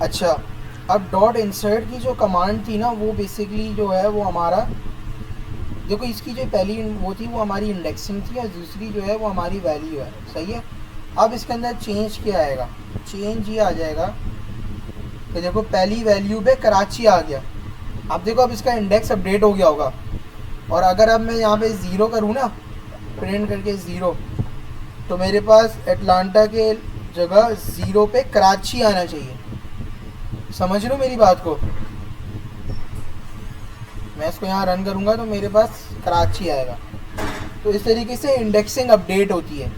अच्छा, अब dot insert की जो कमांड थी ना, वो बेसिकली जो है वो हमारा, देखो इसकी जो पहली वो थी वो हमारी इंडेक्सिंग थी और दूसरी जो है वो हमारी वैल्यू है, सही है। अब इसके अंदर चेंज क्या आएगा, चेंज ये आ जाएगा कि देखो पहली वैल्यू पे कराची आ गया। अब देखो अब इसका इंडेक्स अपडेट हो गया होगा, और अगर अब मैं यहाँ पे ज़ीरो करूँ ना, प्रिंट करके ज़ीरो, तो मेरे पास एटलांटा के जगह ज़ीरो पे कराची आना चाहिए। समझ लो मेरी बात को, मैं इसको यहाँ रन करूँगा तो मेरे पास कराची आएगा। तो इस तरीके से इंडेक्सिंग अपडेट होती है,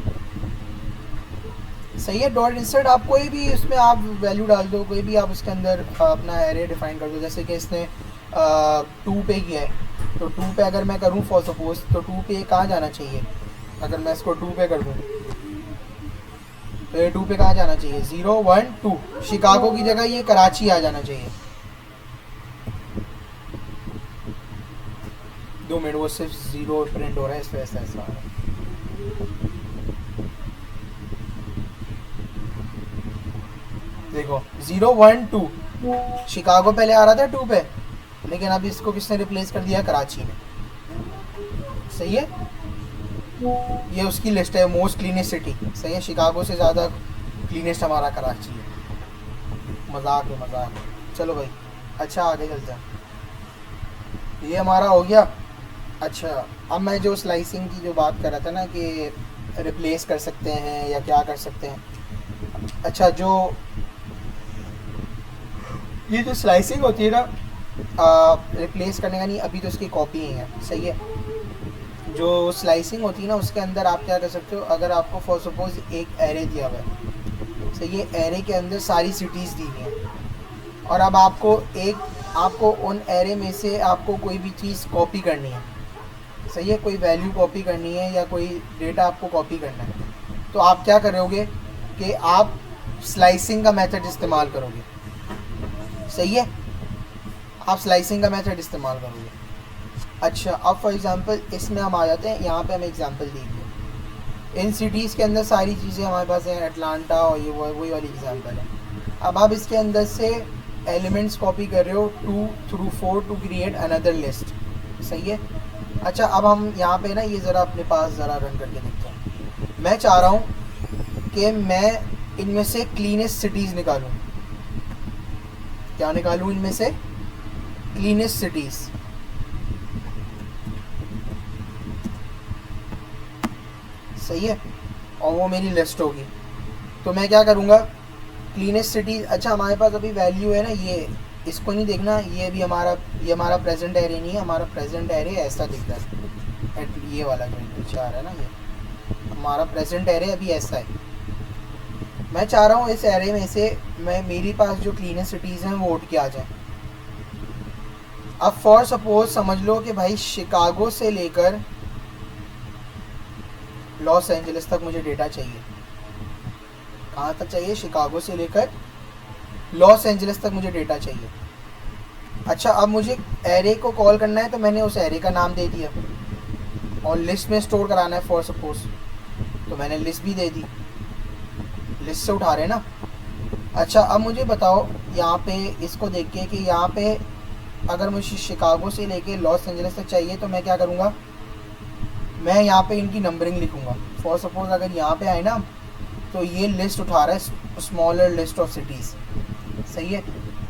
सही है। डॉट इंसर्ट आप कोई भी इसमें आप वैल्यू डाल दो, कोई भी आप उसके अंदर अपना एरे डिफाइन कर दो। जैसे कि इसने 2 पे किया है, तो 2 पे अगर मैं करूँ फॉर सपोज, तो 2 पे कहाँ जाना चाहिए, अगर मैं इसको 2 पे कर दूँ तो ये 2 पे कहाँ जाना चाहिए, 0 1 2, शिकागो की जगह ये कराची आ जाना चाहिए। 2 मिनट, वो सिर्फ 0 प्रिंट हो रहा है इस वजह से ऐसा आ रहा है। देखो 0 1 2, शिकागो पहले आ रहा था 2 पे, लेकिन अभी इसको किसने रिप्लेस कर दिया, कराची ने, सही है। ये उसकी लिस्ट है मोस्ट क्लीनेस्ट सिटी, सही है। शिकागो से ज़्यादा क्लीनेस्ट हमारा कराची है। मजाक है मजाक। चलो भाई, अच्छा आगे चलते हैं, ये हमारा हो गया। अच्छा, अब मैं जो स्लाइसिंग की जो बात कर रहा था ना कि रिप्लेस कर सकते हैं या क्या कर सकते हैं। अच्छा, जो ये जो स्लाइसिंग होती है ना, रिप्लेस करने का नहीं, अभी तो इसकी कॉपी ही है, सही है। जो स्लाइसिंग होती है ना, उसके अंदर आप क्या कर सकते हो, अगर आपको फॉर सपोज एक एरे दिया हुआ है, सही है, एरे के अंदर सारी सिटीज़ दी हुई हैं, और अब आपको उन एरे में से आपको कोई भी चीज़ कॉपी करनी है, सही है, कोई वैल्यू कॉपी करनी है या कोई डेटा आपको कॉपी करना है, तो आप क्या करोगे कि आप स्लाइसिंग का मेथड इस्तेमाल करोगे, सही है। आप स्लाइसिंग का मेथड इस्तेमाल करोगे। अच्छा, अब फॉर एग्जांपल इसमें हम आ जाते हैं, यहाँ पे हमें एग्जांपल दी हुई है, इन सिटीज़ के अंदर सारी चीज़ें हमारे पास हैं, अटलांटा और ये वही वाली एग्जांपल है। अब आप इसके अंदर से एलिमेंट्स कॉपी कर रहे हो 2 through 4 to create another list, सही है। अच्छा, अब हम यहाँ पे ना ये ज़रा अपने पास ज़रा रन करके देखते हैं। मैं चाह रहा हूँ कि मैं इनमें से क्लीनेस्ट सिटीज़ निकालूँ। क्या निकालूँ इनमें से, क्लीनेस्ट सिटीज़, सही है, और वो मेरी लिस्ट होगी। तो मैं क्या करूँगा, क्लीनेस्ट सिटीज़। अच्छा, हमारे पास अभी वैल्यू है ना, ये इसको नहीं देखना, ये हमारा प्रेजेंट एरे नहीं है, हमारा प्रेजेंट एरे ऐसा दिखता है, ये वाला जो नीचे आ रहा है ना, ये हमारा प्रेजेंट एरे अभी ऐसा है। मैं चाह रहा हूँ इस एरे में से मेरे पास जो क्लीनेस्ट सिटीज़ हैं वो उठ के आ जाए। अब फॉर सपोज समझ लो कि भाई शिकागो से लेकर लॉस एंजलिस तक मुझे डेटा चाहिए। कहाँ तक चाहिए, शिकागो से लेकर लॉस एंजलिस तक मुझे डेटा चाहिए। अच्छा, अब मुझे एरे को कॉल करना है, तो मैंने उस एरे का नाम दे दिया, और लिस्ट में स्टोर कराना है फॉर सपोज, तो मैंने लिस्ट भी दे दी, लिस्ट से उठा रहे ना। अच्छा, अब मुझे बताओ यहाँ पे इसको देख के कि यहाँ पे अगर मुझे शिकागो से लेके लॉस एंजलिस तक चाहिए, तो मैं क्या करूँगा, मैं यहाँ पे इनकी नंबरिंग लिखूँगा। फॉर सपोज अगर यहाँ पे आए ना, तो ये लिस्ट उठा रहा है स्मॉलर लिस्ट ऑफ सिटीज़, सही है,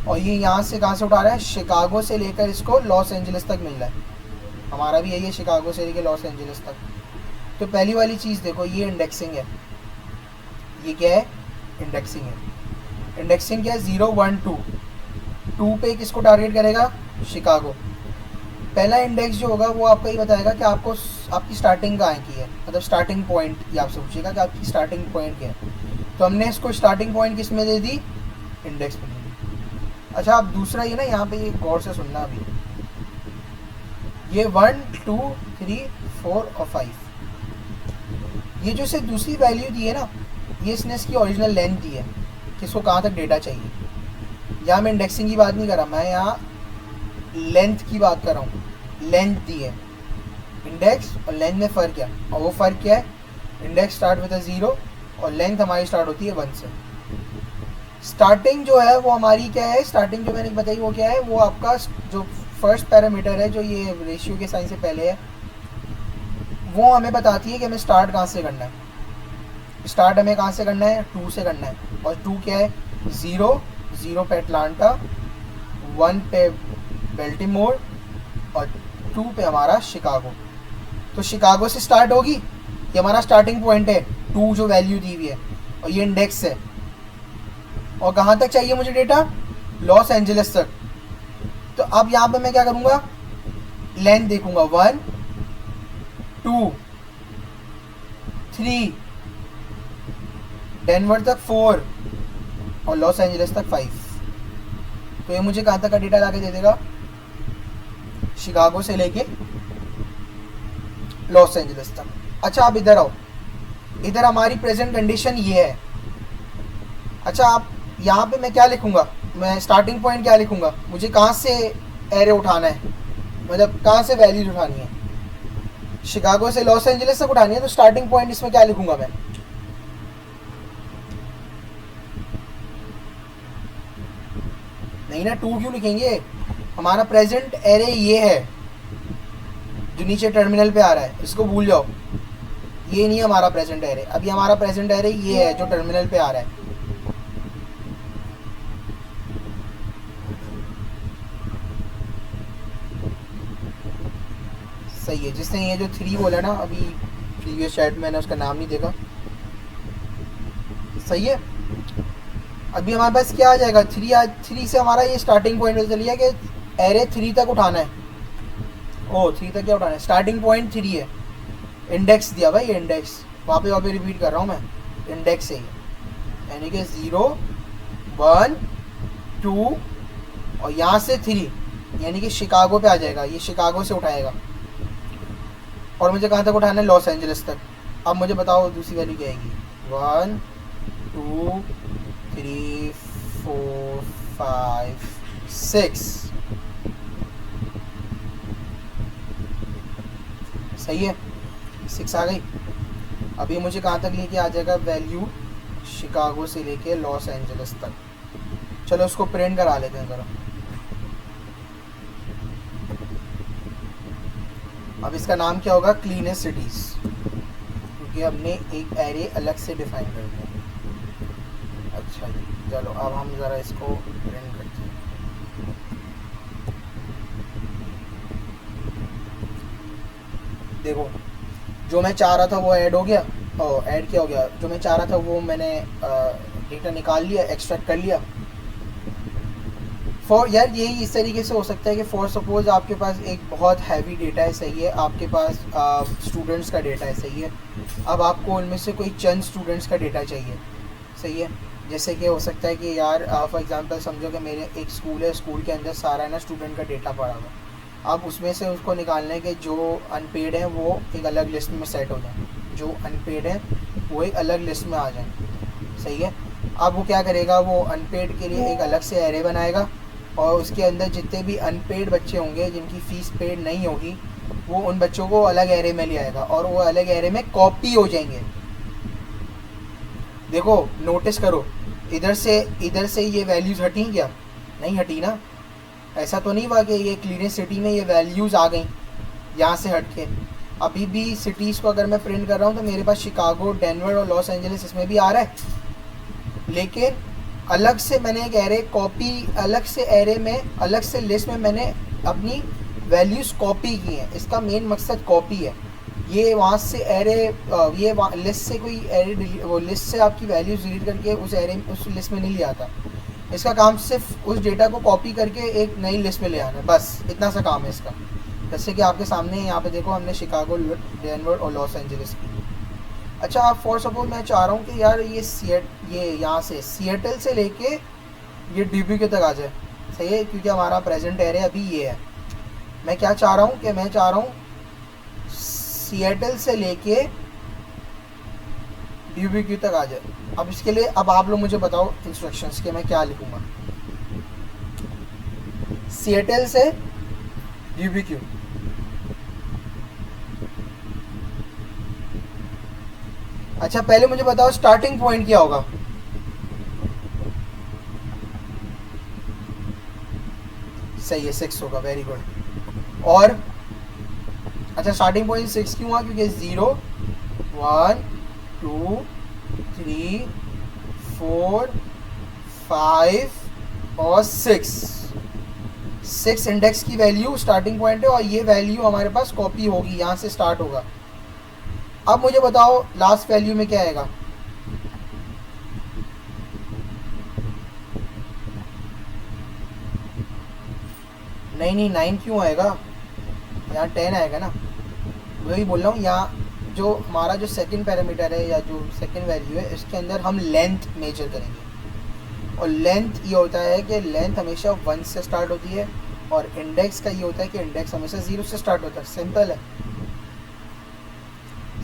और ये यहाँ से कहाँ से उठा रहा है, शिकागो से लेकर इसको लॉस एंजलिस तक मिल रहा है। हमारा भी यही है, शिकागो से लेकर लॉस एंजलिस तक। तो पहली वाली चीज़ देखो, ये इंडेक्सिंग है, ये क्या है, इंडेक्सिंग है। इंडेक्सिंग क्या है, 0 1 2, 2 पे किसको टारगेट करेगा, शिकागो। पहला इंडेक्स जो होगा वो आपको ये बताएगा कि आपको आपकी स्टार्टिंग कहाँ की है, मतलब स्टार्टिंग पॉइंट, ये आपसे पूछेगा कि आपकी स्टार्टिंग पॉइंट क्या है, तो हमने इसको स्टार्टिंग पॉइंट किस में दे दी, इंडेक्स में दे दी। अच्छा, अब दूसरा ये ना, यहाँ पे ये गौर से सुनना, अभी ये 1 2 3 4 और 5, ये जो इसे दूसरी वैल्यू दी है ना, ये इसने इसकी ओरिजिनल लेंथ दी है कि इसको कहाँ तक डेटा चाहिए। यहाँ मैं इंडेक्सिंग की बात नहीं कर रहा, मैं यहाँ लेंथ की बात कर रहा हूँ। लेंथ दी है, इंडेक्स और लेंथ में फ़र्क है, और वो फ़र्क क्या है, इंडेक्स स्टार्ट विद 0 और लेंथ हमारी स्टार्ट होती है 1 से, स्टार्टिंग जो है वो हमारी क्या है, स्टार्टिंग जो मैंने बताई वो क्या है, वो आपका जो फर्स्ट पैरामीटर है जो ये रेशियो के साइन से पहले है, वो हमें बताती है कि हमें स्टार्ट कहाँ से करना है। स्टार्ट हमें कहाँ से करना है, 2 से करना है। और 2 क्या है, 0 पे अटलांटा, 1 पे बेल्टीमोर और 2 पे हमारा शिकागो। तो शिकागो से स्टार्ट होगी, ये हमारा स्टार्टिंग पॉइंट है, 2 जो वैल्यू दी हुई है, और ये इंडेक्स है। और कहाँ तक चाहिए मुझे डेटा, लॉस एंजलिस तक। तो अब यहाँ पे मैं क्या करूँगा, लेंथ देखूंगा, 1 2 3, डेनवर तक 4 और लॉस एंजलिस तक 5। तो ये मुझे कहाँ तक का डेटा लाके दे देगा, शिकागो से लेके लॉस एंजलिस तक। अच्छा आप इधर आओ, इधर हमारी प्रेजेंट कंडीशन ये है। अच्छा आप यहाँ पे मैं क्या लिखूँगा, मैं स्टार्टिंग पॉइंट क्या लिखूँगा, मुझे कहाँ से एरे उठाना है, मतलब कहाँ से वैल्यूज उठानी है, शिकागो से लॉस एंजलिस तक उठानी है। तो स्टार्टिंग पॉइंट इसमें क्या लिखूँगा मैं, नहीं ना 2 क्यों लिखेंगे, हमारा प्रेजेंट एरे ये है जो नीचे टर्मिनल पे आ रहा है, इसको भूल जाओ, ये नहीं है हमारा प्रेजेंट एरे। अभी हमारा प्रेजेंट एरे ये है जो टर्मिनल पे आ रहा है। सही है, जिसने ये जो 3 बोला ना अभी प्रीवियस चैट में, मैंने उसका नाम नहीं देखा। सही है, अभी हमारे पास क्या आ जाएगा, 3 से हमारा ये स्टार्टिंग पॉइंट पे चलिए कि एरे 3 तक उठाना है। ओ 3 तक क्या उठाना है, स्टार्टिंग पॉइंट 3 है, इंडेक्स दिया भाई, इंडेक्स वहाँ पे रिपीट कर रहा हूँ मैं, इंडेक्स है यानी कि 0 1 2 और यहाँ से 3 यानी कि शिकागो पे आ जाएगा, ये शिकागो से उठाएगा। और मुझे कहाँ तक उठाना है, लॉस एंजलिस तक। अब मुझे बताओ दूसरी वैल्यू क्या आएगी, 1 2 3 4 5 6। सही है, 6 आ गई। अभी मुझे कहाँ तक लेके आ जाएगा वैल्यू, शिकागो से लेके लॉस एंजलिस तक। चलो उसको प्रिंट करा लेते हैं ज़रा। अब इसका नाम क्या होगा, क्लीनेस्ट सिटीज़, क्योंकि हमने एक एरे अलग से डिफाइन कर दिया। अच्छा जी, चलो अब हम ज़रा इसको प्रिंट करते हैं। देखो जो मैं चाह रहा था वो ऐड हो गया, और ऐड क्या हो गया, जो मैं चाह रहा था वो मैंने डेटा निकाल लिया, एक्सट्रैक्ट कर लिया। फॉर यार यही इस तरीके से हो सकता है कि फॉर सपोज़ आपके पास एक बहुत हैवी डेटा है, सही है, आपके पास स्टूडेंट्स का डेटा है, सही है। अब आपको उनमें से कोई चंद स्टूडेंट्स का डेटा चाहिए, सही है। जैसे कि हो सकता है कि यार फॉर एग्जांपल समझो कि मेरे एक स्कूल है, स्कूल के अंदर सारा ना स्टूडेंट का डेटा पड़ा हुआ। अब उसमें से उसको निकालना है कि जो अनपेड हैं वो एक अलग लिस्ट में सेट हो जाए, जो अनपेड हैं वो एक अलग लिस्ट में आ जाए, सही है। अब वो क्या करेगा, वो अनपेड के लिए एक अलग से एरे बनाएगा, और उसके अंदर जितने भी अनपेड बच्चे होंगे जिनकी फ़ीस पेड नहीं होगी, वो उन बच्चों को अलग एरे में ले आएगा, और वो अलग एरे में कॉपी हो जाएंगे। देखो नोटिस करो, इधर से ये वैल्यूज़ हटी क्या, नहीं हटी ना। ऐसा तो नहीं हुआ कि ये क्लीनेस्ट सिटी में ये वैल्यूज़ आ गई यहाँ से हट के। अभी भी सिटीज़ को अगर मैं प्रिंट कर रहा हूँ तो मेरे पास शिकागो, डेनवर और लॉस एंजलिस इसमें भी आ रहा है, लेकिन अलग से मैंने एक एरे कॉपी, अलग से एरे में, अलग से लिस्ट में मैंने अपनी वैल्यूज़ कॉपी की हैं। इसका मेन मकसद कॉपी है। ये वहाँ से एरे, ये लिस्ट से कोई एरे, वो लिस्ट से आपकी वैल्यूज़ डिलीट करके उस एरे, उस लिस्ट में नहीं ले आता। इसका काम सिर्फ उस डेटा को कॉपी करके एक नई लिस्ट में ले आना है, बस इतना सा काम है इसका। जैसे कि आपके सामने यहाँ पे देखो, हमने शिकागो, डेनवर और लॉस एंजलिस की। अच्छा आप फॉर सपोज मैं चाह रहा हूँ कि यार ये यहाँ से सिएटल से लेके ये डीबीक्यू तक आ जाए, सही है, क्योंकि हमारा प्रेजेंट एरे अभी ये है। मैं क्या चाह रहा हूँ कि मैं चाह रहा हूँ सिएटल से लेके डीबीक्यू तक आ जाए। अब इसके लिए अब आप लोग मुझे बताओ इंस्ट्रक्शंस के मैं क्या लिखूँगा। सिएटल से डीबीक्यू, अच्छा पहले मुझे बताओ स्टार्टिंग पॉइंट क्या होगा। सही है, 6 होगा, वेरी गुड। और अच्छा स्टार्टिंग पॉइंट 6 क्यों हुआ? क्योंकि 0 1 2 3 4 5 और 6 इंडेक्स की वैल्यू स्टार्टिंग पॉइंट है, और ये वैल्यू हमारे पास कॉपी होगी, यहाँ से स्टार्ट होगा। अब मुझे बताओ लास्ट वैल्यू में क्या आएगा? नहीं 9 क्यों आएगा? यहाँ 10 आएगा ना, वही बोल रहा हूँ। यहाँ जो हमारा जो सेकंड पैरामीटर है या जो सेकंड वैल्यू है, इसके अंदर हम लेंथ मेजर करेंगे, और लेंथ ये होता है कि लेंथ हमेशा 1 से स्टार्ट होती है, और इंडेक्स का ये होता है कि इंडेक्स हमेशा 0 से स्टार्ट होता है। सिंपल है,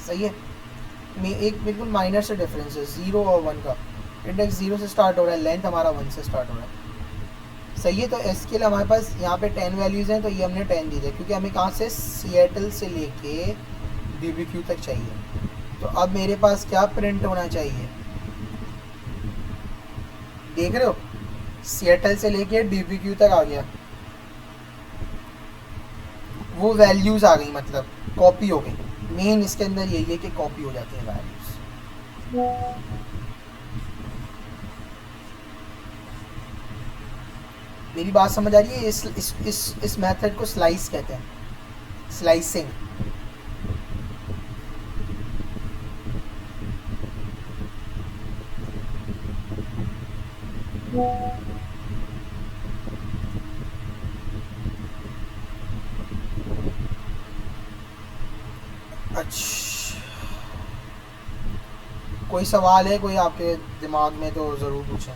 सही है। एक बिल्कुल माइनर से डिफरेंस है 0 और 1 का। इंडेक्स 0 से स्टार्ट हो रहा है, लेंथ हमारा 1 से स्टार्ट हो रहा है, सही है। तो इसके लिए हमारे पास यहाँ पे 10 वैल्यूज़ हैं, तो ये हमने 10 दी है, क्योंकि हमें कहाँ से, सिएटल से लेके DBQ तक चाहिए। तो अब मेरे पास क्या प्रिंट होना चाहिए, देख रहे हो, सिएटल से लेके DBQ तक आ गया, वो वैल्यूज़ आ गई, मतलब कॉपी हो गई। मेन इसके अंदर यही है कि कॉपी हो जाती है वैल्यूज़। मेरी बात समझ आ रही है? इस मेथड को स्लाइस कहते हैं, स्लाइसिंग। अच्छा, कोई सवाल है कोई आपके दिमाग में तो ज़रूर पूछें।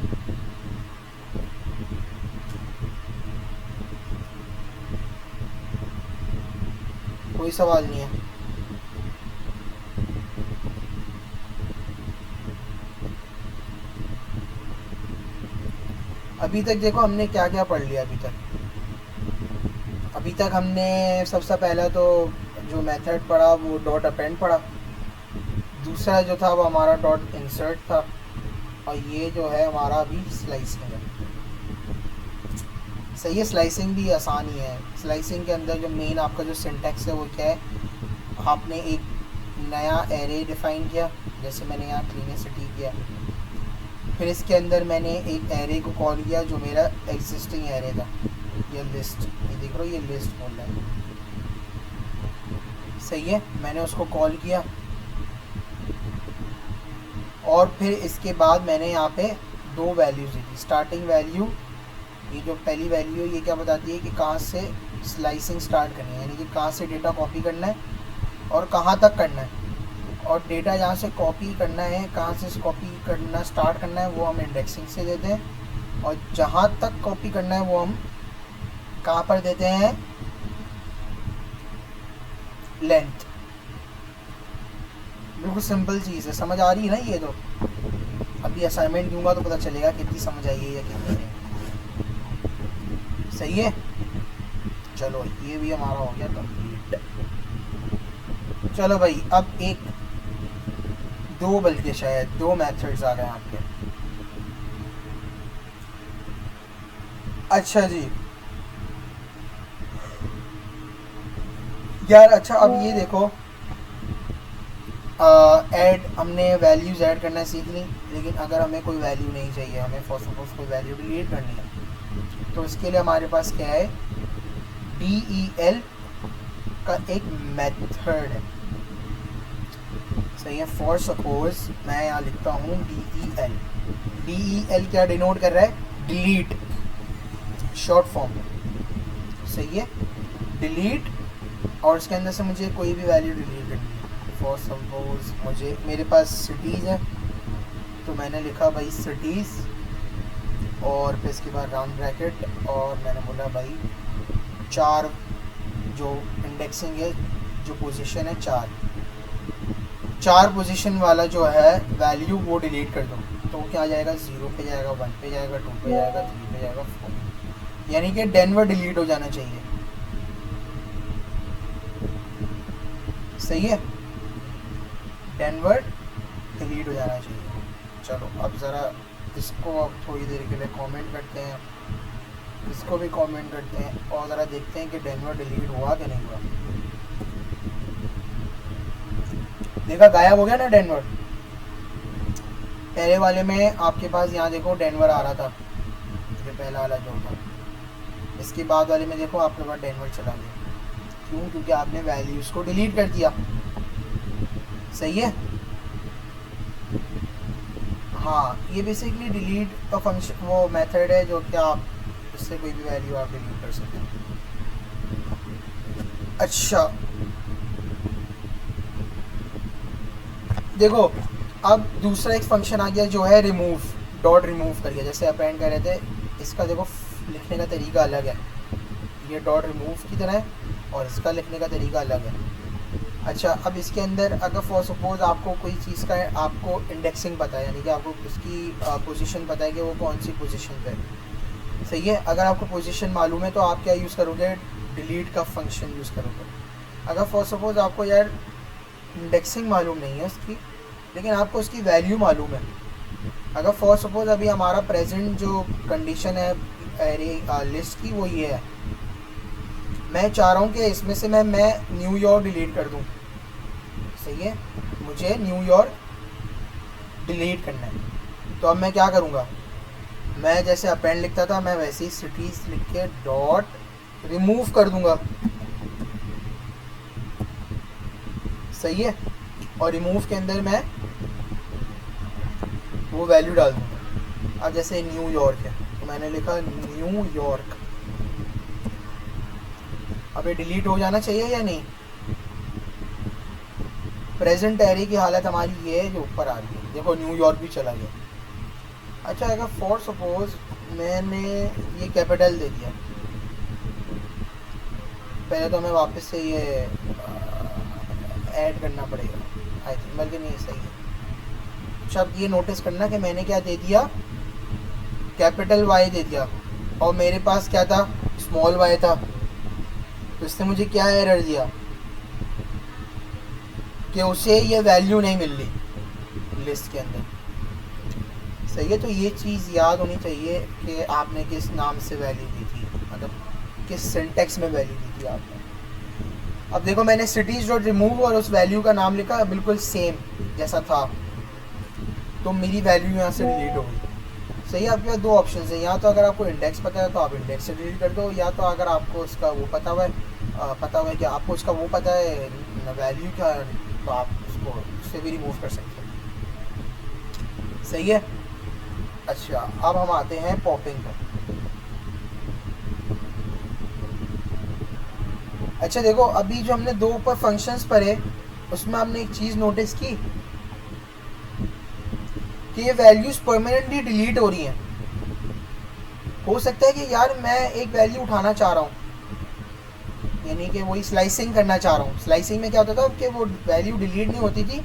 कोई सवाल नहीं है? अभी तक देखो हमने क्या क्या पढ़ लिया। अभी तक हमने सबसे पहला तो जो मेथड पढ़ा वो डॉट अपेंड पढ़ा, दूसरा जो था वो हमारा डॉट इंसर्ट था, और ये जो है हमारा अभी स्लाइसिंग है। सही है, स्लाइसिंग भी आसान ही है। स्लाइसिंग के अंदर जो मेन आपका जो सिंटैक्स है वो क्या है, आपने एक नया एरे डिफ़ाइन किया, जैसे मैंने यहाँ क्लीनिसिटी किया, फिर इसके अंदर मैंने एक एरे को कॉल किया जो मेरा एग्जिस्टिंग एरे था, ये लिस्ट, ये देख रहे हो, ये लिस्ट बोल रहा है, सही है। मैंने उसको कॉल किया, और फिर इसके बाद मैंने यहाँ पे 2 वैल्यूज़ दी थी। स्टार्टिंग वैल्यू, ये जो पहली वैल्यू है ये क्या बताती है कि कहाँ से स्लाइसिंग स्टार्ट करनी है, यानी कि कहाँ से डेटा कॉपी करना है और कहाँ तक करना है, और डेटा जहाँ से कॉपी करना है, कहाँ से कॉपी करना स्टार्ट करना है, वो हम इंडेक्सिंग से देते हैं, और जहाँ तक कॉपी करना है वो हम कहाँ पर देते हैं, लेंथ। बिल्कुल सिंपल चीज़ है, समझ आ रही है ना? ये तो अभी असाइनमेंट दूंगा तो पता चलेगा कितनी समझ आई है या कितनी नहीं। सही है, चलो ये भी हमारा हो गया कंप्लीट। चलो भाई, अब दो बल्कि शायद 2 मेथड्स आ गए आपके। अच्छा जी यार, अच्छा अब ये देखो, ऐड हमने वैल्यूज़ ऐड करना सीख ली, लेकिन अगर हमें कोई वैल्यू नहीं चाहिए, हमें फर्स्ट ऑफ ऑल कोई वैल्यू डिलीट करनी है, तो इसके लिए हमारे पास क्या है, del का एक मेथड है, सही है। फॉर सपोज मैं यहाँ लिखता हूँ del क्या डिनोट कर रहा है, डिलीट, शॉर्ट फॉर्म, सही है, डिलीट, और इसके अंदर से मुझे कोई भी वैल्यू डिलीट करनी है। फॉर सपोज मेरे पास सिटीज़ है, तो मैंने लिखा भाई सिटीज़, और फिर इसके बाद राउंड ब्रैकेट, और मैंने बोला भाई 4, जो इंडेक्सिंग है, जो पोजीशन है 4 पोजीशन वाला जो है वैल्यू वो डिलीट कर दो, तो क्या आ जाएगा, 0 पे जाएगा, 1 पे जाएगा, 2 पे जाएगा, 3 पे जाएगा, 4, यानी कि डेनवर डिलीट हो जाना चाहिए, सही है, डेनवर डिलीट हो जाना चाहिए। चलो अब ज़रा इसको अब थोड़ी देर के लिए कमेंट करते हैं। इसको भी कमेंट करते हैं और ज़रा देखते हैं कि डेनवर डिलीट हुआ कि नहीं हुआ। देखा गायब हो गया ना डेनवर। पहले वाले में आपके पास यहाँ देखो डेनवर आ रहा था, ये पहला वाला जो था। इसके बाद वाले में देखो आपके पास डेनवर चला गया। क्यों? क्योंकि आपने वैल्यूज़ को डिलीट कर दिया। सही है। हाँ, ये बेसिकली डिलीट का फंक्शन वो मेथड है जो कि आप इससे कोई भी वैल्यू आप डिलीट कर सकते हैं। अच्छा देखो, अब दूसरा एक फंक्शन आ गया जो है रिमूव, डॉट रिमूव कर गया। जैसे अपेंड कर रहे थे, इसका देखो लिखने का तरीका अलग है, ये डॉट रिमूव की तरह है और इसका लिखने का तरीका अलग है। अच्छा, अब इसके अंदर अगर फॉर सपोज आपको कोई चीज़ का आपको इंडेक्सिंग पता है, यानी कि आपको उसकी पोजीशन पता है कि वो कौन सी पोजीशन पे है। सही है। अगर आपको पोजीशन मालूम है तो आप क्या यूज़ करोगे? डिलीट का फंक्शन यूज़ करोगे। अगर फॉर सपोज आपको यार इंडेक्सिंग मालूम नहीं है उसकी, लेकिन आपको उसकी वैल्यू मालूम है। अगर फॉर सपोज अभी हमारा प्रेजेंट जो कंडीशन है एरे लिस्ट की वो ये है, मैं चाह रहा हूँ कि इसमें से मैं न्यूयॉर्क डिलीट कर दूँ। सही है, मुझे न्यूयॉर्क डिलीट करना है। तो अब मैं क्या करूँगा? मैं जैसे अपेंड लिखता था मैं वैसे ही सिटीज़ लिख के डॉट रिमूव कर दूँगा। सही है। और रिमूव के अंदर मैं वो वैल्यू डाल दूँगा। अब जैसे न्यूयॉर्क है तो मैंने लिखा न्यूयॉर्क। अब ये डिलीट हो जाना चाहिए या नहीं? प्रेजेंट एरे की हालत हमारी ये है जो ऊपर आ रही है, देखो न्यूयॉर्क भी चला गया। अच्छा, अगर फॉर सपोज मैंने ये कैपिटल दे दिया, पहले तो हमें वापस से ये ऐड करना पड़ेगा आई थिंक, बल्कि नहीं सही है। अच्छा, अब ये नोटिस करना कि मैंने क्या दे दिया? कैपिटल वाई दे दिया और मेरे पास क्या था? स्मॉल वाई था। तो इसने मुझे क्या एरर दिया कि उसे ये वैल्यू नहीं मिल रही लिस्ट के अंदर। सही है। तो ये चीज़ याद होनी चाहिए कि आपने किस नाम से वैल्यू दी थी, मतलब किस सिंटेक्स में वैल्यू दी थी आपने। अब देखो मैंने सिटीज़ डॉट रिमूव और उस वैल्यू का नाम लिखा बिल्कुल सेम जैसा था, तो मेरी वैल्यू यहाँ से डिलीट हो गई। सही है। आपके पास दो ऑप्शन है, या तो अगर आपको इंडेक्स पता है तो आप इंडेक्स से डिलीट कर दो, या तो अगर आपको उसका वो पता हुआ है कि आपको उसका वो पता है वैल्यू क्या, तो आप उसको उससे भी रिमूव कर सकते हैं। सही है। अच्छा, अब हम आते हैं पॉपिंग पर। अच्छा देखो, अभी जो हमने दो ऊपर फंक्शंस पढ़े उसमें आपने एक चीज़ नोटिस की कि ये वैल्यूज़ परमानेंटली डिलीट हो रही हैं। हो सकता है कि यार मैं एक वैल्यू उठाना चाह रहा हूँ, यानी कि वही स्लाइसिंग करना चाह रहा हूँ। स्लाइसिंग में क्या होता था कि वो वैल्यू डिलीट नहीं होती थी,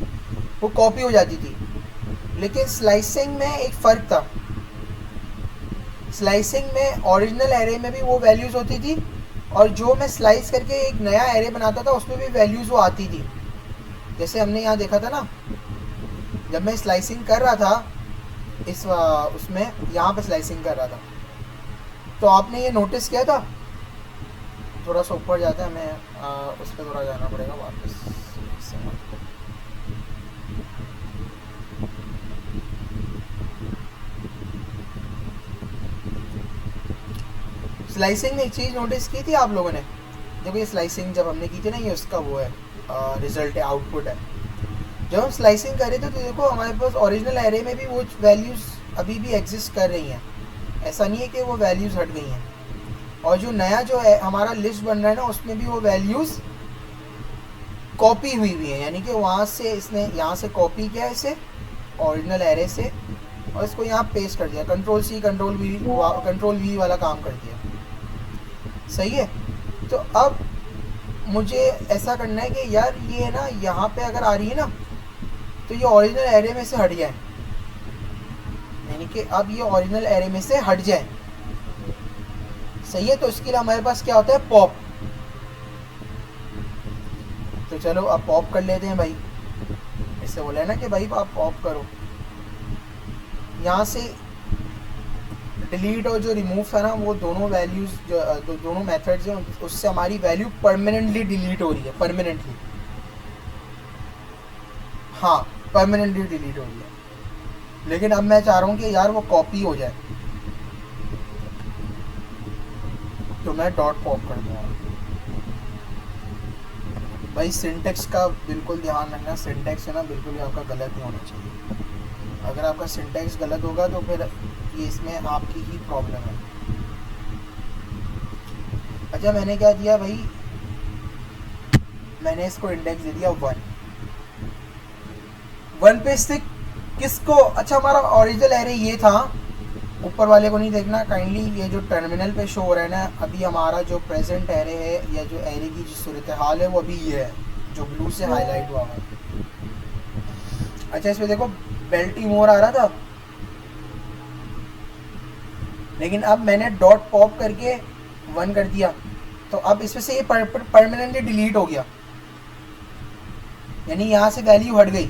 वो कॉपी हो जाती थी। लेकिन स्लाइसिंग में एक फ़र्क था, स्लाइसिंग में ओरिजिनल एरे में भी वो वैल्यूज़ होती थी और जो मैं स्लाइस करके एक नया एरे बनाता था उसमें भी वैल्यूज़ वो आती थी। जैसे हमने यहाँ देखा था ना, जब मैं स्लाइसिंग कर रहा था इस उसमें यहाँ पे स्लाइसिंग कर रहा था, तो आपने ये नोटिस किया था। थोड़ा सा ऊपर जाता है, हमें उस पर थोड़ा जाना पड़ेगा वापस। स्लाइसिंग में एक चीज़ नोटिस की थी आप लोगों ने, जब ये स्लाइसिंग जब हमने की थी ना, ये उसका वो है रिजल्ट है, आउटपुट है। जब हम स्लाइसिंग कर रहे थे तो देखो हमारे पास ओरिजिनल एरे में भी वो वैल्यूज़ अभी भी एग्जिस्ट कर रही हैं, ऐसा नहीं है कि वो वैल्यूज़ हट गई हैं। और जो नया जो है हमारा लिस्ट बन रहा है ना, उसमें भी वो वैल्यूज़ कॉपी हुई हुई है, यानी कि वहाँ से इसने यहाँ से कॉपी किया इसे ओरिजिनल एरे से और इसको यहाँ पेस्ट कर दिया, कंट्रोल सी कंट्रोल वी वाला काम कर दिया। सही है। तो अब मुझे ऐसा करना है कि यार ये ना यहाँ पे अगर आ रही है ना तो ये ओरिजिनल एरे में से हट जाए, यानी कि अब ये ओरिजिनल एरे में से हट जाए। सही है। तो इसके लिए हमारे पास क्या होता है? पॉप। तो चलो अब पॉप कर लेते हैं भाई। इससे बोला है ना कि भाई आप पॉप करो, यहाँ से डिलीट और जो रिमूव था ना, वो दोनों वैल्यूज दोनों मेथड्स हैं, उससे हमारी वैल्यू परमानेंटली डिलीट हो रही है, परमानेंटली। हाँ, परमानेंटली डिलीट हो रही है। लेकिन अब मैं चाह रहा हूँ कि यार वो कॉपी हो जाए, तो मैं डॉट पॉप कर दूँगा। भाई सिंटेक्स का बिल्कुल ध्यान रखना, सिंटेक्स है ना बिल्कुल ही आपका गलत नहीं होना चाहिए। अगर आपका सिंटेक्स गलत होगा तो फिर ये इसमें आपकी ही प्रॉब्लम है। अच्छा मैंने क्या दिया भाई, मैंने इसको इंडेक्स दे दिया 1 पे स्टिक किसको, अच्छा हमारा ओरिजिनल एरे ये था, ऊपर वाले को नहीं देखना काइंडली, ये जो टर्मिनल पे शो हो रहा है ना, अभी हमारा जो प्रेजेंट एरे है या जो एरे की जो सूरत हाल है वो अभी ये है जो ब्लू से हाईलाइट हुआ है। अच्छा इसमें देखो बेल्टीमोर आ रहा था, लेकिन अब मैंने डॉट पॉप करके 1 कर दिया, तो अब इसमें से ये परमानेंटली डिलीट हो गया, यानी यहाँ से वैल्यू हट गई।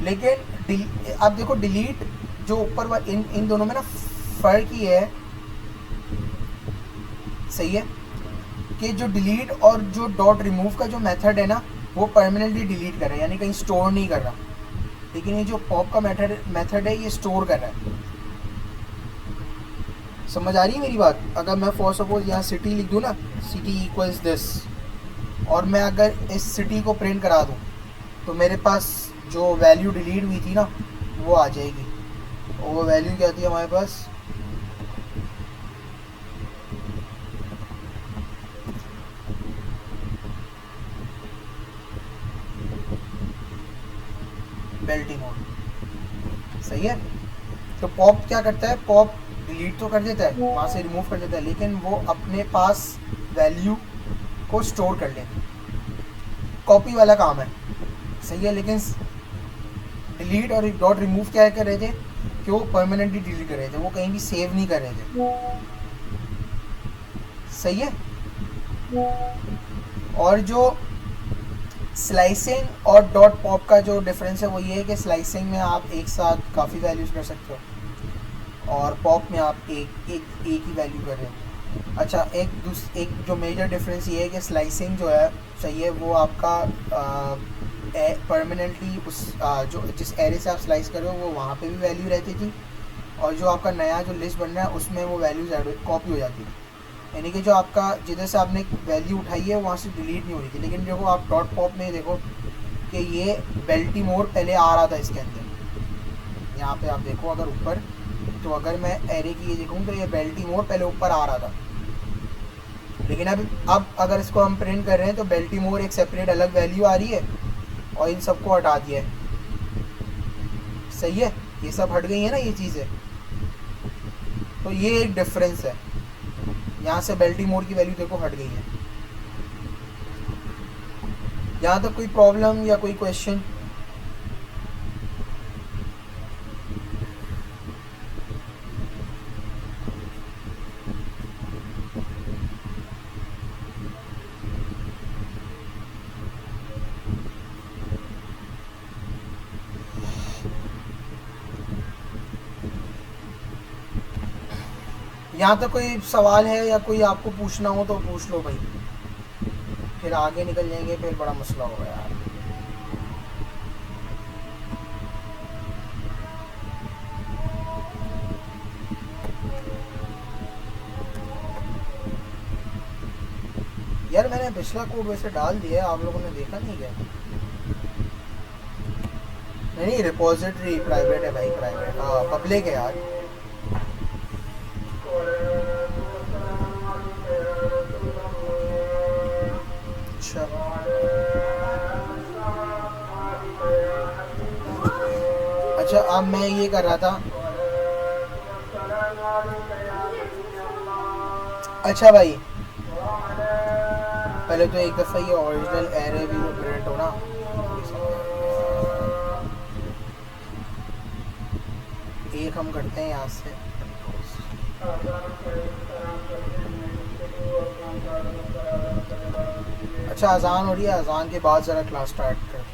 लेकिन अब देखो डिलीट जो ऊपर इन दोनों में ना फर्क ही है, सही है, कि जो डिलीट और जो डॉट रिमूव का जो मेथड है ना, वो परमानेंटली डिलीट कर रहा है, यानी कहीं स्टोर नहीं कर रहा। लेकिन ये जो पॉप का मेथड है ये स्टोर कर रहा है। समझ आ रही है मेरी बात? अगर मैं फॉर सपोज यहाँ सिटी लिख दूँ ना, सिटी इक्वल्स दिस, और मैं अगर इस सिटी को प्रिंट करा दूँ, तो मेरे पास जो वैल्यू डिलीट हुई थी ना वो आ जाएगी। और वो वैल्यू क्या थी हमारे पास, बेल्टीमोर, सही है। तो पॉप क्या करता है, पॉप डिलीट तो कर देता है, वहाँ से रिमूव कर देता है, लेकिन वो अपने पास वैल्यू को स्टोर कर लेता है, कॉपी वाला काम है, सही है। लेकिन डिलीट और डॉट रिमूव क्या कर रहे थे कि वो परमानेंटली डिलीट कर रहे थे, वो कहीं भी सेव नहीं कर रहे थे, सही है। और जो स्लाइसिंग और डॉट पॉप का जो डिफरेंस है वो ये है कि स्लाइसिंग में आप एक साथ काफ़ी वैल्यूज़ कर सकते हो और पॉप में आप एक ही वैल्यू कर रहे हो। अच्छा एक जो मेजर डिफरेंस ये है कि स्लाइसिंग जो है, सही है, वो आपका परमानेंटली उस जो जिस एरे से आप स्लाइस कर रहे हो वो वहाँ पे भी वैल्यू रहती थी, और जो आपका नया जो लिस्ट बन रहा है उसमें वो वैल्यूज कॉपी हो जाती है, यानी कि जो आपका जिधर से आपने वैल्यू उठाई है वहाँ से डिलीट नहीं हो रही थी। लेकिन देखो आप डॉट पॉप में देखो कि ये बेल्टीमोर पहले आ रहा था इसके अंदर, यहाँ पे आप देखो अगर ऊपर, तो अगर मैं एरे की ये देखूँ तो ये बेल्टीमोर पहले ऊपर आ रहा था, लेकिन अब अगर इसको हम प्रिंट कर रहे हैं तो बेल्टीमोर एक सेपरेट अलग वैल्यू आ रही है और इन सबको हटा दिया है, सही है, ये सब हट गई है ना ये चीज़ें। तो ये एक डिफरेंस है, यहाँ से बेल्टीमोर की वैल्यू देखो हट गई है। यहाँ तक कोई प्रॉब्लम या कोई क्वेश्चन? यहाँ तक कोई सवाल है या कोई आपको पूछना हो तो पूछ लो भाई, फिर आगे निकल जाएंगे, फिर बड़ा मसला होगा यार। यार मैंने पिछला कोड वैसे डाल दिया, आप लोगों ने देखा नहीं क्या? नहीं, रिपोजिटरी प्राइवेट है भाई, प्राइवेट, हाँ पब्लिक है यार। अच्छा अच्छा, अब मैं ये कर रहा था, अच्छा भाई पहले तो एक दफ़ा ये ओरिजिनल एरे भी तो प्रिंट हो ना, एक हम करते हैं यहाँ से, अच्छा अजान हो रही है, अजान के बाद ज़रा क्लास स्टार्ट कर।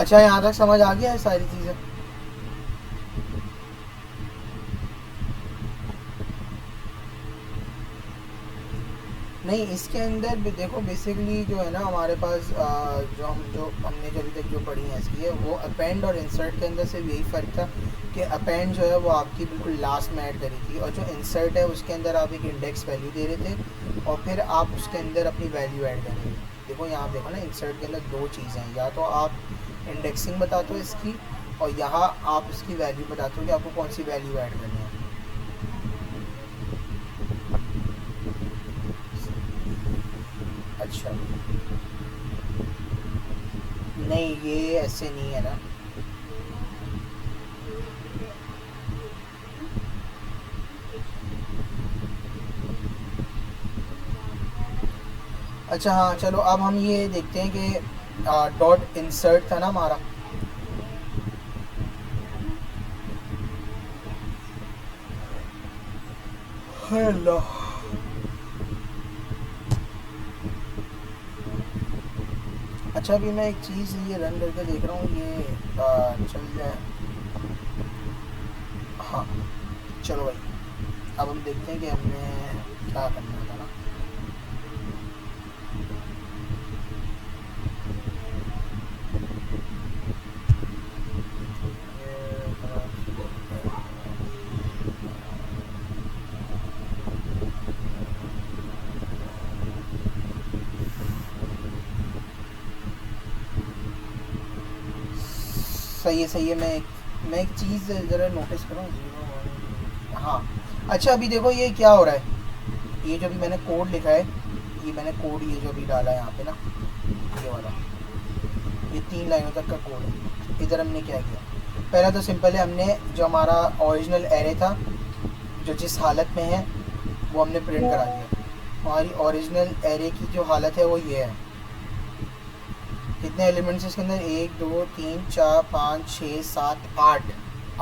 अच्छा, यहाँ तक समझ आ गया है सारी चीज़ें? नहीं, इसके अंदर भी देखो बेसिकली जो है ना हमारे पास जो हमने जो अभी तक जो पढ़ी है इसकी है, वो अपेंड और इंसर्ट के अंदर से यही फ़र्क था कि अपेंड जो है वो आपकी बिल्कुल लास्ट में ऐड करी थी, और जो इंसर्ट है उसके अंदर आप एक इंडेक्स वैल्यू दे रहे थे और फिर आप उसके अंदर अपनी वैल्यू ऐड कर रहे थे। देखो यहाँ देखो ना, इंसर्ट के अंदर दो चीज़ें हैं, या तो आप इंडेक्सिंग बताते हो इसकी, और यहाँ आप इसकी वैल्यू बताते हो कि आपको कौन सी वैल्यू ऐड करनी है। अच्छा, नहीं ये ऐसे नहीं है ना। अच्छा हाँ, चलो अब हम ये देखते हैं कि डॉट इंसर्ट था ना हमारा, हेलो अच्छा अभी मैं एक चीज़ ये रन करके देख रहा हूँ, ये चल जाए। हाँ चलो भाई, अब हम देखते हैं कि हमने क्या करना था ना। सही है सही है। मैं एक चीज़ ज़रा नोटिस करूँ, 0 1। हाँ अच्छा अभी देखो ये क्या हो रहा है, ये जो अभी मैंने कोड लिखा है, ये मैंने कोड ये जो अभी डाला है यहाँ पे ना, ये वाला, ये 3 लाइनों तक का कोड है। इधर हमने क्या किया, पहला तो सिंपल है, हमने जो हमारा ओरिजिनल एरे था जो जिस हालत में है वो हमने प्रिंट करा दिया। हमारी ओरिजिनल एरे की जो हालत है वो ये है। कितने एलिमेंट्स हैं इसके अंदर, 1 2 3 4 5 6 7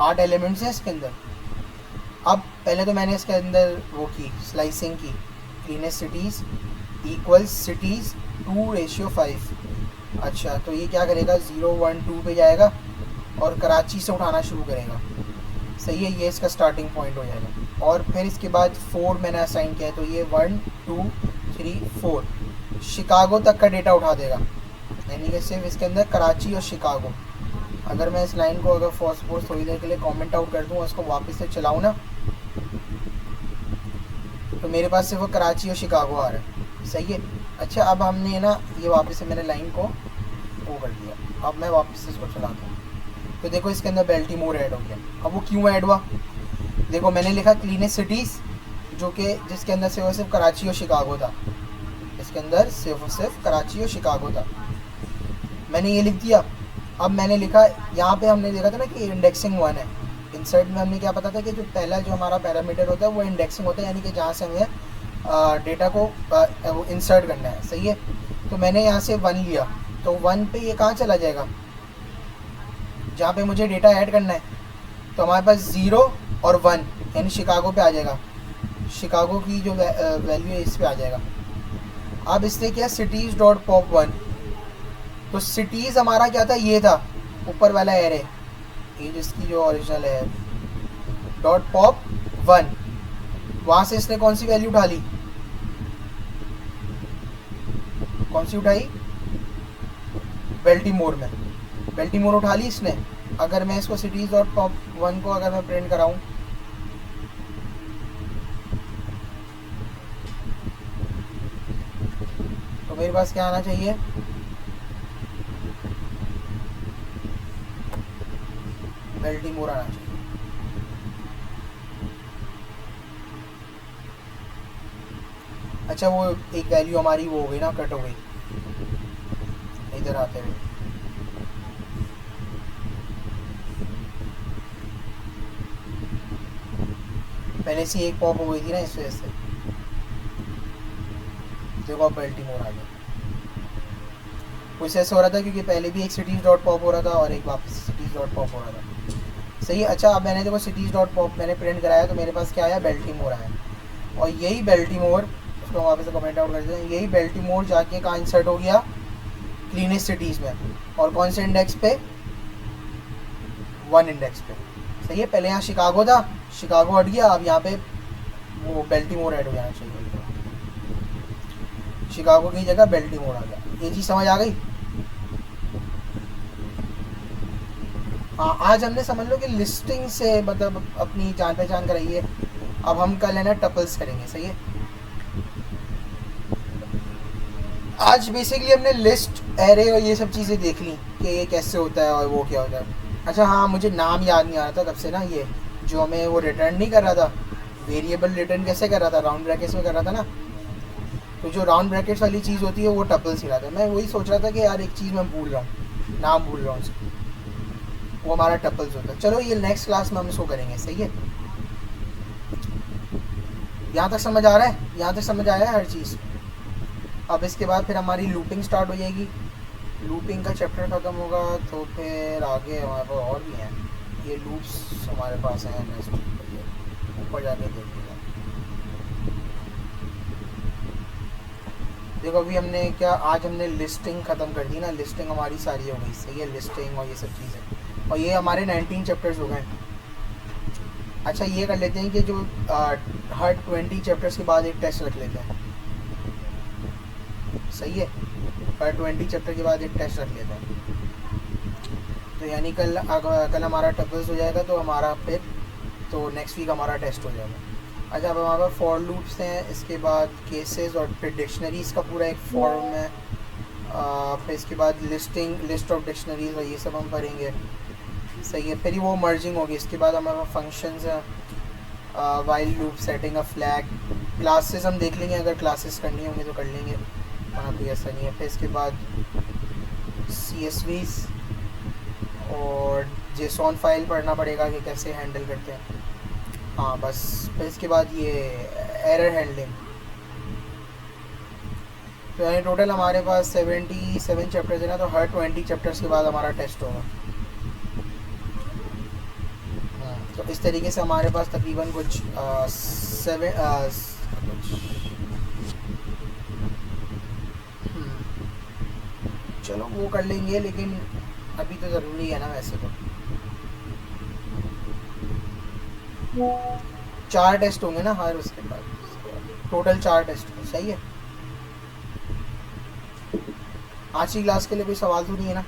8 एलिमेंट्स हैं इसके अंदर। अब पहले तो मैंने इसके अंदर वो की स्लाइसिंग की, क्लीनेस्ट सिटीज़ इक्वल सिटीज़ 2:5। अच्छा तो ये क्या करेगा, 0 1 2 पे जाएगा और कराची से उठाना शुरू करेगा। सही है, ये इसका स्टार्टिंग पॉइंट हो जाएगा। और फिर इसके बाद 4 मैंने असाइन किया है, तो ये 1 2 3 4 शिकागो तक का डेटा उठा देगा, यानी कि सिर्फ इसके अंदर कराची और शिकागो। अगर मैं इस लाइन को अगर फॉस्फोर्स थोड़ी देर के लिए कमेंट आउट कर दूँ और इसको वापस से चलाऊँ ना, तो मेरे पास सिर्फ वो कराची और शिकागो आ रहा है। सही है। अच्छा अब हमने ना ये वापस से मैंने लाइन को वो कर दिया, अब मैं वापस से इसको चलाता हूँ, तो देखो इसके अंदर बेल्टीमोर ऐड हो गया। अब वो क्यों ऐड हुआ, देखो मैंने लिखा क्लीनेस्ट सिटीज़, जो कि जिसके अंदर सिर्फ कराची और शिकागो था, इसके अंदर सिर्फ कराची और शिकागो था, मैंने ये लिख दिया। अब मैंने लिखा यहाँ पे, हमने देखा था ना कि इंडेक्सिंग 1 है, इंसर्ट में हमने क्या पता था कि जो पहला जो हमारा पैरामीटर होता है वो इंडेक्सिंग होता है, यानी कि जहाँ से हमें डेटा को इंसर्ट करना है। सही है, तो मैंने यहाँ से 1 लिया, तो 1 पे ये कहाँ चला जाएगा, जहाँ पे मुझे डेटा ऐड करना है, तो हमारे पास 0 और 1 यानी शिकागो पे आ जाएगा, शिकागो की जो वैल्यू है इस पे आ जाएगा। अब इससे क्या, सिटीज़ डॉट पॉप 1, तो सिटीज़ हमारा क्या था, ये था ऊपर वाला एरे, ये जिसकी जो ओरिजिनल है डॉट पॉप 1, वहाँ से इसने कौन सी वैल्यू उठा ली, कौन सी उठाई, बेल्टीमोर में, बेल्टीमोर उठा ली इसने। अगर मैं इसको सिटीज़ डॉट पॉप 1 को अगर मैं प्रिंट कराऊँ, तो मेरे पास क्या आना चाहिए, बेल्टीमोर आना चाहिए। अच्छा वो एक वैल्यू हमारी वो हो गई ना, कट हो गई इधर आते हुए। पहले से एक पॉप हो गई थी ना, इस वजह से देखो अब बेल्टीमोर आ गया। कुछ ऐसा हो रहा था क्योंकि पहले भी एक सिटीज़ डॉट पॉप हो रहा था और एक वापस सिटीज़ डॉट पॉप हो रहा था। सही है। अच्छा अब मैंने देखो सिटीज़ डॉट पॉप मैंने प्रिंट कराया, तो मेरे पास क्या आया, बेल्टीमोर आया। और यही बेल्टीमोर, उसको वापस से कमेंट आउट कर देते हैं, यही बेल्टीमोर जाके कहाँ इंसर्ट हो गया, क्लीनेस्ट सिटीज़ में, और कौन से इंडेक्स पे, 1 इंडेक्स पे। सही है, पहले यहाँ शिकागो था, शिकागो हट गया, अब यहाँ पे वो बेल्टीमोर ऐड हो जाना चाहिए, शिकागो की जगह बेल्टीमोर आ गया। ये चीज़ समझ आ गई। हाँ आज हमने समझ लो कि लिस्टिंग से मतलब अपनी जान पहचान कराई है। अब हम कल है ना टपल्स करेंगे। सही है, आज बेसिकली हमने लिस्ट, एरे और ये सब चीज़ें देख ली कि ये कैसे होता है और वो क्या होता है। अच्छा हाँ, मुझे नाम याद नहीं आ रहा था तब से ना, ये जो हमें वो रिटर्न नहीं कर रहा था, वेरिएबल रिटर्न कैसे कर रहा था, राउंड ब्रैकेट्स में कर रहा था ना, तो जो राउंड ब्रैकेट्स वाली चीज़ होती है वो टपल्स ही रहा था। मैं वही सोच रहा था कि यार एक चीज़ मैं भूल रहा हूँ, नाम भूल रहा हूँ उसका, वो हमारा टपल्स होता है। चलो ये नेक्स्ट क्लास में हम इसको करेंगे। सही है, यहाँ तक समझ आ रहा है, यहाँ तक समझ आया है हर चीज़। अब इसके बाद फिर हमारी लूपिंग स्टार्ट हो जाएगी, लूपिंग का चैप्टर ख़त्म होगा तो फिर आगे हमारे पास और भी हैं, ये लूप्स हमारे पास हैं, नेक्स्ट ऊपर जाके देखिएगा। देखो अभी हमने क्या, आज हमने लिस्टिंग ख़त्म कर दी ना, लिस्टिंग हमारी सारी हो गई, सही है, लिस्टिंग और ये सब चीज़ें, और ये हमारे 19 चैप्टर्स हो गए। अच्छा ये कर लेते हैं कि जो हर 20 चैप्टर्स के बाद एक टेस्ट रख लेते हैं, सही है, हर 20 चैप्टर के बाद एक टेस्ट रख लेते हैं। तो यानी कल हमारा टपल्स हो जाएगा, तो हमारा फिर तो नेक्स्ट वीक हमारा टेस्ट हो जाएगा। अच्छा अब हमारे पास फॉर लूप्स हैं, इसके बाद केसेस और फिर डिक्शनरीज़ का पूरा एक फॉर्म है, फिर इसके बाद लिस्ट ऑफ डिक्शनरीज और ये सब हम पढ़ेंगे, सही है। फिर ही वो मर्जिंग होगी। इसके बाद हमारे पास फंक्शंस हैं, while loop, setting a flag, classes हम देख लेंगे, अगर क्लासेस करनी होंगी तो कर लेंगे, वहाँ कोई ऐसा नहीं है। फिर इसके बाद CSVs और जेसॉन फाइल पढ़ना पड़ेगा कि कैसे हैंडल करते हैं, हाँ बस। फिर इसके बाद ये एरर हैंडलिंग। तो यानी टोटल हमारे पास 77 चैप्टर्स है ना, तो हर 20 चैप्टर्स के बाद हमारा टेस्ट होगा। तो इस तरीके से हमारे पास तकरीबन कुछ चलो वो कर लेंगे, लेकिन अभी तो ज़रूरी है ना वैसे तो। 4 टेस्ट होंगे ना हर, उसके बाद टोटल 4 टेस्ट, सही है। आज की क्लास के लिए कोई सवाल तो नहीं है ना?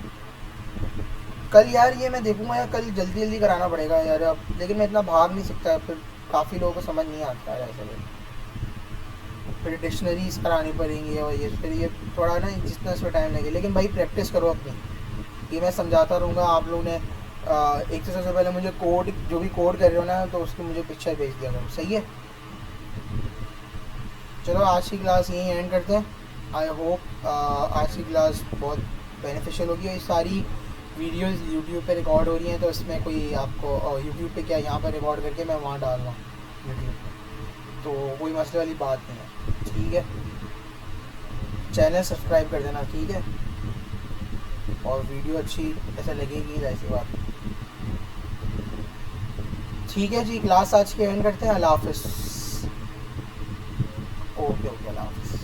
कल यार ये मैं देखूंगा यार, कल जल्दी जल्दी कराना पड़ेगा यार अब, लेकिन मैं इतना भाग नहीं सकता, फिर काफ़ी लोगों को समझ नहीं आता है ऐसे। फिर डिक्शनरीज करानी पड़ेंगी और ये फिर ये थोड़ा ना जितना इसमें टाइम लगे, लेकिन भाई प्रैक्टिस करो अपनी, ये मैं समझाता रहूँगा। आप लोगों ने एक तो सबसे पहले मुझे कोड, जो भी कोड कर रहे हो ना, तो उसकी मुझे पिक्चर भेज दिया करो, सही है। चलो आज की क्लास यहीं एंड करते हैं। आई होप आज की क्लास बहुत बेनिफिशियल होगी। और ये सारी वीडियोस यूट्यूब पे रिकॉर्ड हो रही हैं, तो इसमें कोई आपको यूट्यूब पे क्या, यहाँ पर रिकॉर्ड करके मैं वहाँ डाल रहा हूँ यूट्यूब पे, तो कोई मसले वाली बात नहीं है, ठीक है। चैनल सब्सक्राइब कर देना, ठीक है, और वीडियो अच्छी ऐसा लगेगी, ऐसी बात, ठीक है जी। क्लास आज के एंड करते हैं। अल्लाह हाफिज़। ओके ओके, अल्लाह हाफिज़।